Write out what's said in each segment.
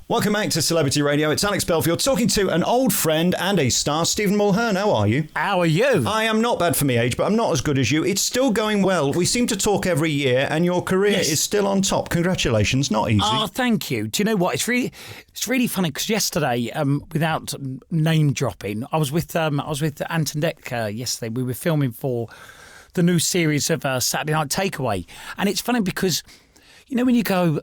Welcome back to Celebrity Radio. It's Alex Belfield talking to an old friend and a star, Stephen Mulhern. How are you? How are you? I am not bad for me age, but I'm not as good as you. It's still going well. We seem to talk every year, and your career is still on top. Congratulations. Not easy. Oh, thank you. Do you know what? It's really funny because yesterday, without name dropping, I was with Anton Deck yesterday. We were filming for the new series of Saturday Night Takeaway, and it's funny because you know when you go,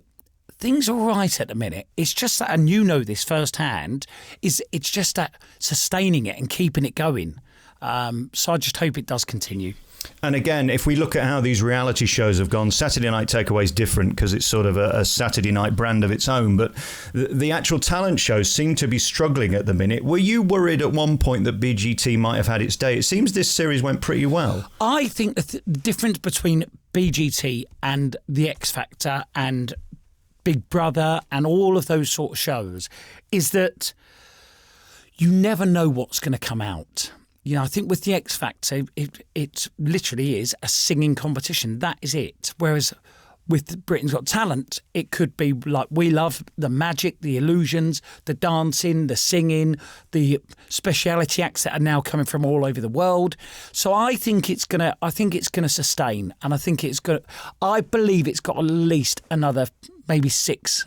things are all right at the minute. It's just that, and you know this firsthand, it's just that sustaining it and keeping it going. So I just hope it does continue. And again, if we look at how these reality shows have gone, Saturday Night Takeaway is different because it's sort of a Saturday night brand of its own. But the actual talent shows seem to be struggling at the minute. Were you worried at one point that BGT might have had its day? It seems this series went pretty well. I think the difference between BGT and The X Factor and Big Brother and all of those sort of shows is that you never know what's going to come out. You know, I think with the X Factor, it literally is a singing competition. That is it. Whereas with Britain's Got Talent, it could be like we love the magic, the illusions, the dancing, the singing, the speciality acts that are now coming from all over the world. So I think it's gonna sustain, and I believe it's got at least another maybe six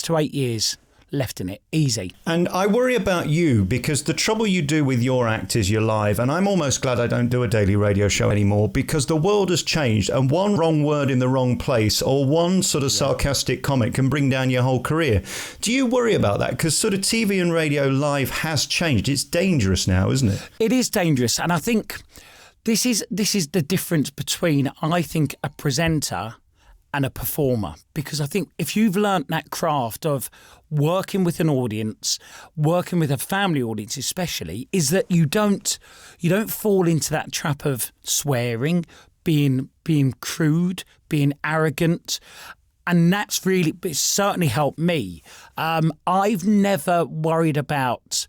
to 8 years left in it, easy. And I worry about you because the trouble you do with your act is you're live, and I'm almost glad I don't do a daily radio show anymore because the world has changed, and one wrong word in the wrong place or one sort of sarcastic comment can bring down your whole career. Do you worry about that? Because sort of TV and radio live has changed. It's dangerous now, isn't it? It is dangerous, and I think this is the difference between, I think, a presenter and a performer, because I think if you've learnt that craft of working with an audience, working with a family audience especially, is that you don't fall into that trap of swearing, being crude, being arrogant. And it's certainly helped me. I've never worried about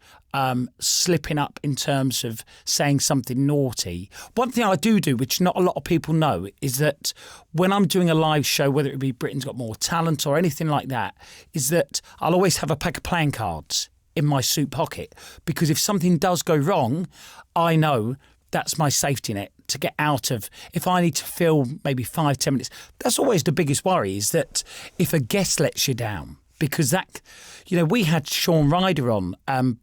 slipping up in terms of saying something naughty. One thing I do, which not a lot of people know, is that when I'm doing a live show, whether it be Britain's Got More Talent or anything like that, is that I'll always have a pack of playing cards in my suit pocket, because if something does go wrong, I know that's my safety net to get out of. If I need to film maybe 5-10 minutes, that's always the biggest worry, is that if a guest lets you down, because that, you know, we had Sean Ryder on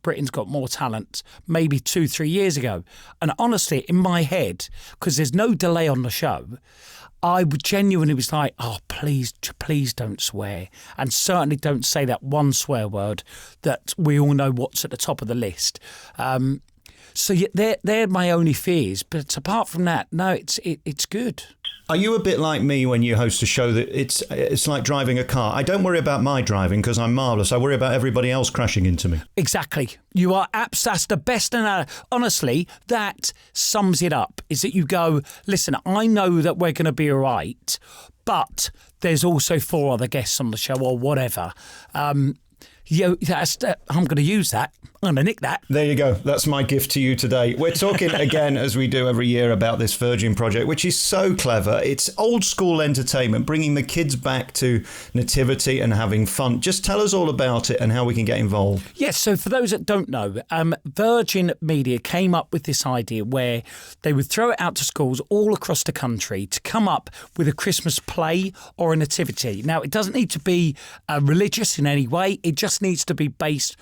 Britain's Got More Talent maybe 2-3 years ago, and honestly, in my head, because there's no delay on the show, I would genuinely was like, oh, please don't swear, and certainly don't say that one swear word that we all know what's at the top of the list. So they're my only fears. But apart from that, no, it's good. Are you a bit like me when you host a show that it's like driving a car? I don't worry about my driving because I'm marvellous. I worry about everybody else crashing into me. Exactly. You are that's the best. And honestly, that sums it up, is that you go, listen, I know that we're going to be all right, but there's also 4 other guests on the show or whatever. I'm going to use that. I'm going to nick that. There you go. That's my gift to you today. We're talking again, as we do every year, about this Virgin project, which is so clever. It's old school entertainment, bringing the kids back to nativity and having fun. Just tell us all about it and how we can get involved. Yes, so for those that don't know, Virgin Media came up with this idea where they would throw it out to schools all across the country to come up with a Christmas play or a nativity. Now, it doesn't need to be religious in any way. It just needs to be based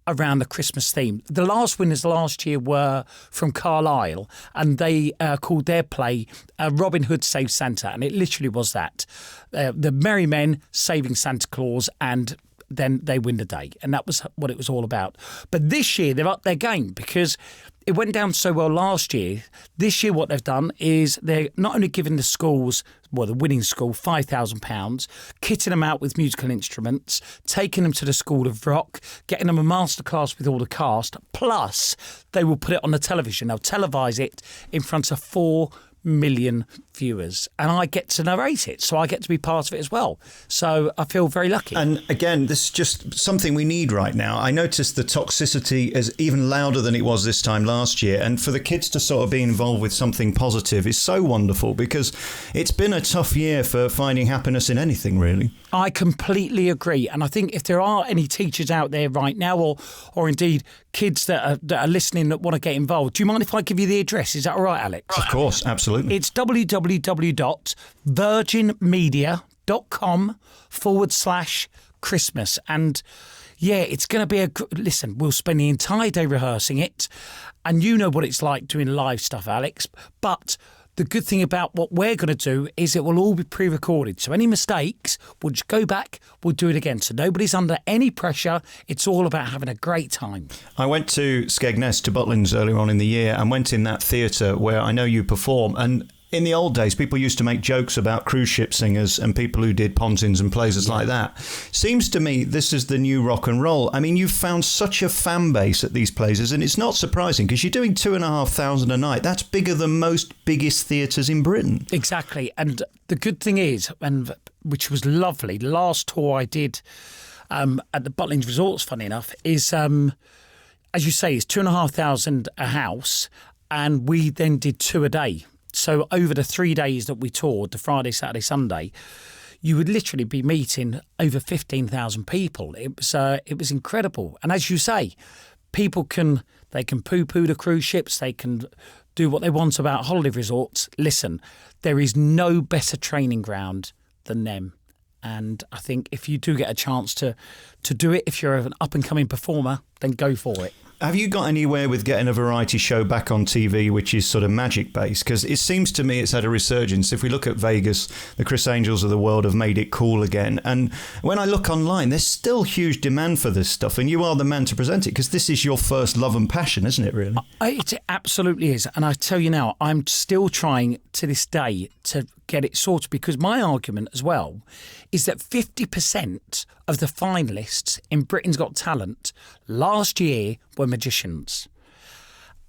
around the Christmas theme. The last winners last year were from Carlisle, and they called their play Robin Hood Saves Santa, and it literally was that. The merry men saving Santa Claus, and then they win the day, and that was what it was all about. But this year they've upped their game because it went down so well last year. This year what they've done is they're not only giving the schools, well, the winning school, £5,000, kitting them out with musical instruments, taking them to the School of Rock, getting them a masterclass with all the cast, plus they will put it on the television. They'll televise it in front of 4 million viewers, and I get to narrate it, so I get to be part of it as well. So I feel very lucky. And again, this is just something we need right now. I noticed the toxicity is even louder than it was this time last year, and for the kids to sort of be involved with something positive is so wonderful, because it's been a tough year for finding happiness in anything, really. I completely agree, and I think if there are any teachers out there right now, or indeed kids that are listening that want to get involved, do you mind if I give you the address? Is that all right, Alex? Of course, absolutely. It's www.virginmedia.com/Christmas, and yeah, it's going to be listen, we'll spend the entire day rehearsing it, and you know what it's like doing live stuff, Alex, but the good thing about what we're going to do is it will all be pre-recorded. So any mistakes, we'll just go back, we'll do it again. So nobody's under any pressure. It's all about having a great time. I went to Skegness, to Butlins earlier on in the year, and went in that theatre where I know you perform. And in the old days, people used to make jokes about cruise ship singers and people who did pontins and places like that. Seems to me this is the new rock and roll. I mean, you've found such a fan base at these places, and it's not surprising because you're doing 2,500 a night. That's bigger than most biggest theatres in Britain. Exactly. And the good thing is, and which was lovely, the last tour I did at the Butlins Resorts, funny enough, is, as you say, it's 2,500 a house, and we then did 2 a day. So over the 3 days that we toured, the Friday, Saturday, Sunday, you would literally be meeting over 15,000 people. It was incredible. And as you say, people can poo-poo the cruise ships, they can do what they want about holiday resorts. Listen, there is no better training ground than them. And I think if you do get a chance to do it, if you're an up-and-coming performer, then go for it. Have you got anywhere with getting a variety show back on TV which is sort of magic-based? Because it seems to me it's had a resurgence. If we look at Vegas, the Chris Angels of the world have made it cool again. And when I look online, there's still huge demand for this stuff, and you are the man to present it, because this is your first love and passion, isn't it, really? It absolutely is. And I tell you now, I'm still trying to this day to get it sorted, because my argument as well is that 50% of the finalists in Britain's Got Talent last year were magicians.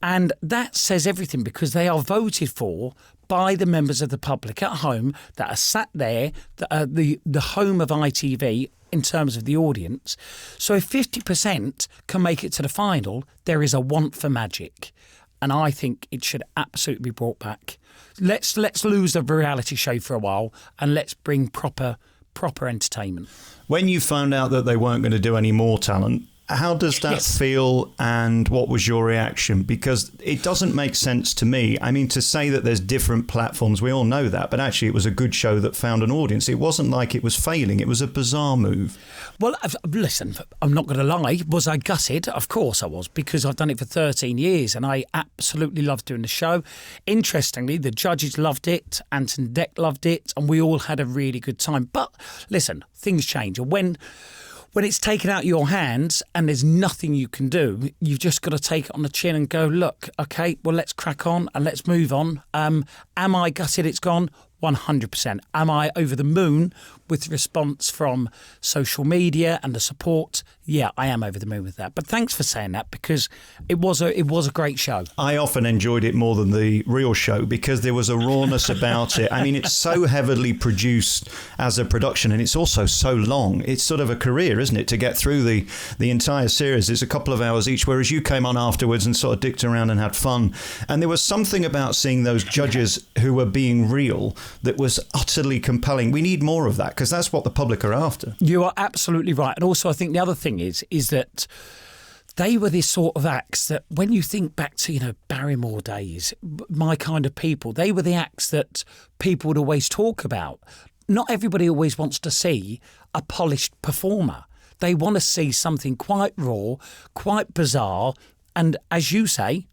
And that says everything, because they are voted for by the members of the public at home that are sat there, the home of ITV in terms of the audience. So if 50% can make it to the final, there is a want for magic. And I think it should absolutely be brought back. Let's lose the reality show for a while, and let's bring proper entertainment. When you found out that they weren't going to do any more talent, how does that feel, and what was your reaction? Because it doesn't make sense to me. I mean, to say that there's different platforms, we all know that, but actually it was a good show that found an audience. It wasn't like it was failing. It was a bizarre move. Well, listen, I'm not going to lie. Was I gutted? Of course I was, because I've done it for 13 years and I absolutely loved doing the show. Interestingly, the judges loved it, Anton Deck loved it, and we all had a really good time. But listen, things change. And when it's taken out of your hands and there's nothing you can do, you've just got to take it on the chin and go, look, okay, well, let's crack on and let's move on. Am I gutted it's gone? 100%. Am I over the moon with the response from social media and the support? Yeah, I am over the moon with that. But thanks for saying that, because it was a great show. I often enjoyed it more than the real show, because there was a rawness about it. I mean, it's so heavily produced as a production, and it's also so long. It's sort of a career, isn't it, to get through the entire series. It's a couple of hours each, whereas you came on afterwards and sort of dicked around and had fun. And there was something about seeing those judges who were being real that was utterly compelling. We need more of that, because that's what the public are after. You are absolutely right. And also, I think the other thing is that they were this sort of acts that, when you think back to, Barrymore days, My Kind of People, they were the acts that people would always talk about. Not everybody always wants to see a polished performer. They want to see something quite raw, quite bizarre, and as you say,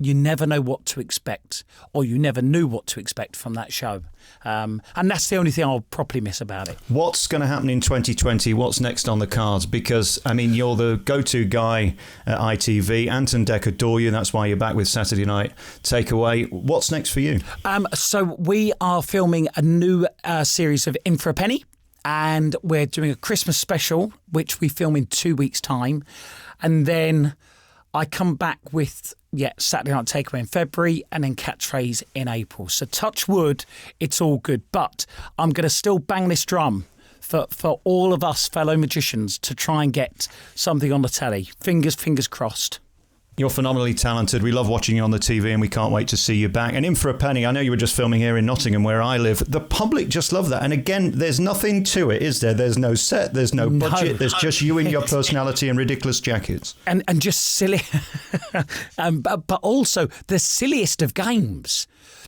you never know what to expect, or you never knew what to expect from that show. And that's the only thing I'll properly miss about it. What's going to happen in 2020? What's next on the cards? Because, I mean, you're the go-to guy at ITV. Anton Deck adore you. That's why you're back with Saturday Night Takeaway. What's next for you? So we are filming a new series of In for a Penny, and we're doing a Christmas special, which we film in 2 weeks' time. And then I come back with Saturday Night Takeaway in February and then Catchphrase in April. So touch wood, it's all good. But I'm going to still bang this drum for all of us fellow magicians to try and get something on the telly. Fingers crossed. You're phenomenally talented. We love watching you on the TV and we can't wait to see you back. And in for a penny, I know you were just filming here in Nottingham where I live. The public just love that. And again, there's nothing to it, is there? There's no set, there's no budget. There's just you and your personality and ridiculous jackets. And just silly. But also the silliest of games.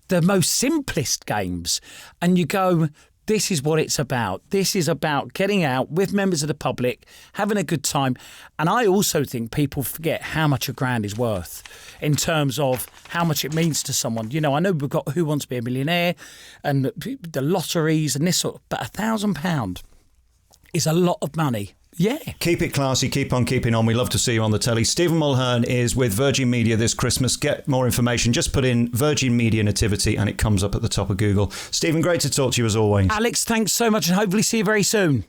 The most simplest games. And you go, this is what it's about. This is about getting out with members of the public, having a good time. And I also think people forget how much a grand is worth in terms of how much it means to someone. You know, I know we've got Who Wants to Be a Millionaire and the lotteries and this sort of, but £1,000 is a lot of money. Yeah. Keep it classy, keep on keeping on. We love to see you on the telly. Stephen Mulhern is with Virgin Media this Christmas. Get more information. Just put in Virgin Media Nativity and it comes up at the top of Google. Stephen, great to talk to you as always. Alex, thanks so much and hopefully see you very soon.